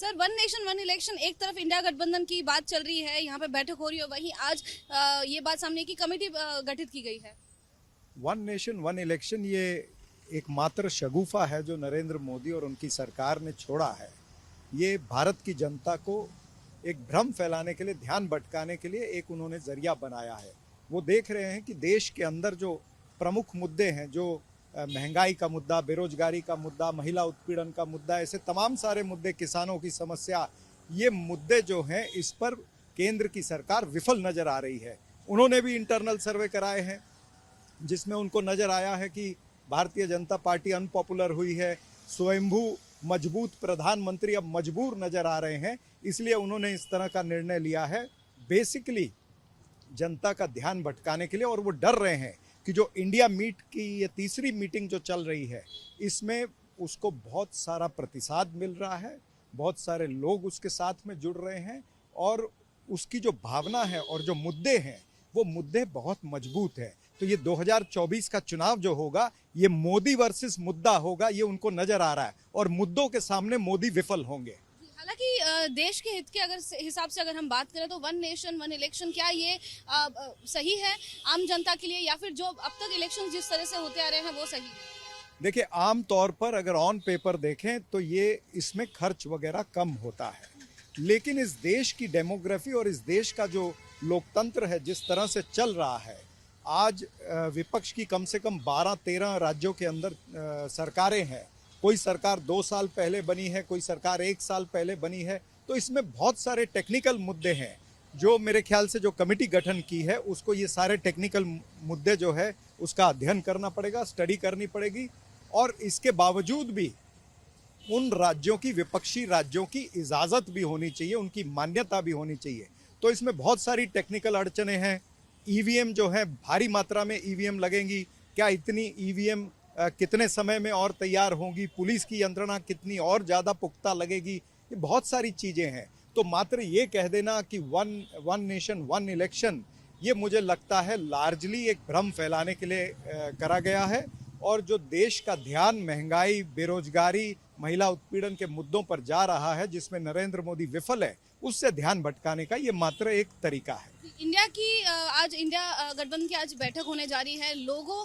Sir, one nation one election, एक तरफ India गठबंधन की बात चल रही है, यहाँ पे बैठक हो रही है, वहीं आज ये बात सामने की कमेटी गठित की गई है। वन नेशन वन इलेक्शन ये एकमात्र शगुफा है जो नरेंद्र मोदी और उनकी सरकार ने छोड़ा है। ये भारत की जनता को एक भ्रम फैलाने के लिए, ध्यान भटकाने के लिए एक उन्होंने जरिया बनाया है। वो देख रहे हैं कि देश के अंदर जो प्रमुख मुद्दे हैं, जो महंगाई का मुद्दा, बेरोजगारी का मुद्दा, महिला उत्पीड़न का मुद्दा, ऐसे तमाम सारे मुद्दे, किसानों की समस्या, ये मुद्दे जो हैं इस पर केंद्र की सरकार विफल नजर आ रही है। उन्होंने भी इंटरनल सर्वे कराए हैं जिसमें उनको नजर आया है कि भारतीय जनता पार्टी अनपॉपुलर हुई है, स्वयंभू मजबूत प्रधानमंत्री अब मजबूर नजर आ रहे हैं, इसलिए उन्होंने इस तरह का निर्णय लिया है बेसिकली जनता का ध्यान भटकाने के लिए। और वो डर रहे हैं कि जो इंडिया मीट की ये तीसरी मीटिंग जो चल रही है, इसमें उसको बहुत सारा प्रतिसाद मिल रहा है, बहुत सारे लोग उसके साथ में जुड़ रहे हैं और उसकी जो भावना है और जो मुद्दे हैं वो मुद्दे बहुत मजबूत हैं। तो ये 2024 का चुनाव जो होगा ये मोदी वर्सेस मुद्दा होगा, ये उनको नजर आ रहा है और मुद्दों के सामने मोदी विफल होंगे। हालांकि देश के हित के हिसाब से अगर हम बात करें तो वन नेशन वन इलेक्शन, क्या ये सही है आम जनता के लिए, या फिर जो अब तक इलेक्शन जिस तरह से होते आ रहे हैं वो सही है? देखिए, आम तौर पर अगर ऑन पेपर देखें तो ये इसमें खर्च वगैरह कम होता है, लेकिन इस देश की डेमोग्राफी और इस देश का जो लोकतंत्र है जिस तरह से चल रहा है, आज विपक्ष की कम से कम 12-13 राज्यों के अंदर सरकारें हैं। कोई सरकार 2 साल पहले बनी है, कोई सरकार 1 साल पहले बनी है, तो इसमें बहुत सारे टेक्निकल मुद्दे हैं जो मेरे ख्याल से जो कमेटी गठन की है उसको ये सारे टेक्निकल मुद्दे जो है उसका अध्ययन करना पड़ेगा, स्टडी करनी पड़ेगी। और इसके बावजूद भी उन राज्यों की, विपक्षी राज्यों की इजाज़त भी होनी चाहिए, उनकी मान्यता भी होनी चाहिए। तो इसमें बहुत सारी टेक्निकल अड़चने हैं। ईवीएम जो है, भारी मात्रा में ईवीएम लगेंगी, क्या इतनी ईवीएम कितने समय में और तैयार होंगी, पुलिस की यंत्रणा कितनी और ज़्यादा पुख्ता लगेगी, ये बहुत सारी चीज़ें हैं। तो मात्र ये कह देना कि वन नेशन वन इलेक्शन, ये मुझे लगता है लार्जली एक भ्रम फैलाने के लिए करा गया है। और जो देश का ध्यान महंगाई, बेरोजगारी, महिला उत्पीड़न के मुद्दों पर जा रहा है, जिसमें नरेंद्र मोदी विफल है, उससे ध्यान भटकाने का ये मात्र एक तरीका है। इंडिया की आज इंडिया गठबंधन की आज बैठक होने जा रही है, लोगों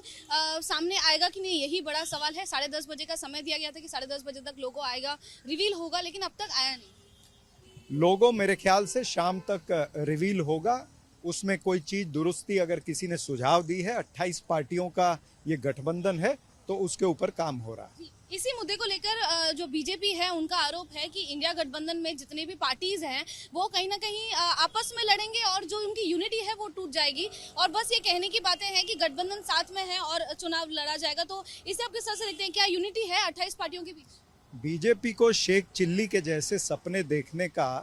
सामने आएगा कि नहीं, यही बड़ा सवाल है। 10:30 बजे का समय दिया गया था कि 10:30 बजे तक लोगों आएगा, रिवील होगा, लेकिन अब तक आया नहीं। लोगों मेरे ख्याल से शाम तक रिवील होगा। उसमें कोई चीज़ दुरुस्ती अगर किसी ने सुझाव दी है, 28 पार्टियों का ये गठबंधन है, तो उसके ऊपर काम हो रहा है। इसी मुद्दे को लेकर जो बीजेपी है उनका आरोप है कि इंडिया गठबंधन में जितने भी पार्टीज हैं वो कहीं ना कहीं आपस में लड़ेंगे और जो उनकी यूनिटी है वो टूट जाएगी, और बस ये कहने की बातें हैं कि गठबंधन साथ में है और चुनाव लड़ा जाएगा। तो इसे आप किस तरह से देखते हैं, क्या यूनिटी है 28 पार्टियों के बीच? बीजेपी को शेख चिल्ली के जैसे सपने देखने का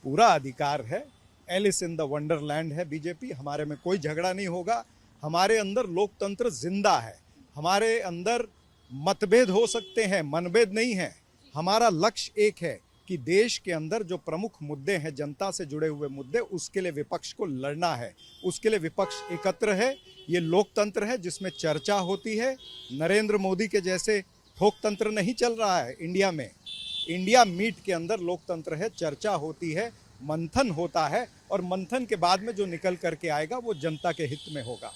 पूरा अधिकार है। एलिस इन द वंडरलैंड है बीजेपी। हमारे में कोई झगड़ा नहीं होगा। हमारे अंदर लोकतंत्र जिंदा है। हमारे अंदर मतभेद हो सकते हैं, मनभेद नहीं है। हमारा लक्ष्य एक है कि देश के अंदर जो प्रमुख मुद्दे हैं, जनता से जुड़े हुए मुद्दे, उसके लिए विपक्ष को लड़ना है। उसके लिए विपक्ष एकत्र है। ये लोकतंत्र है जिसमें चर्चा होती है। नरेंद्र मोदी के जैसे ठोकतंत्र नहीं चल रहा है इंडिया में। इंडिया मीट के अंदर लोकतंत्र है, चर्चा होती है, मंथन होता है, और मंथन के बाद में जो निकल करके आएगा वो जनता के हित में होगा।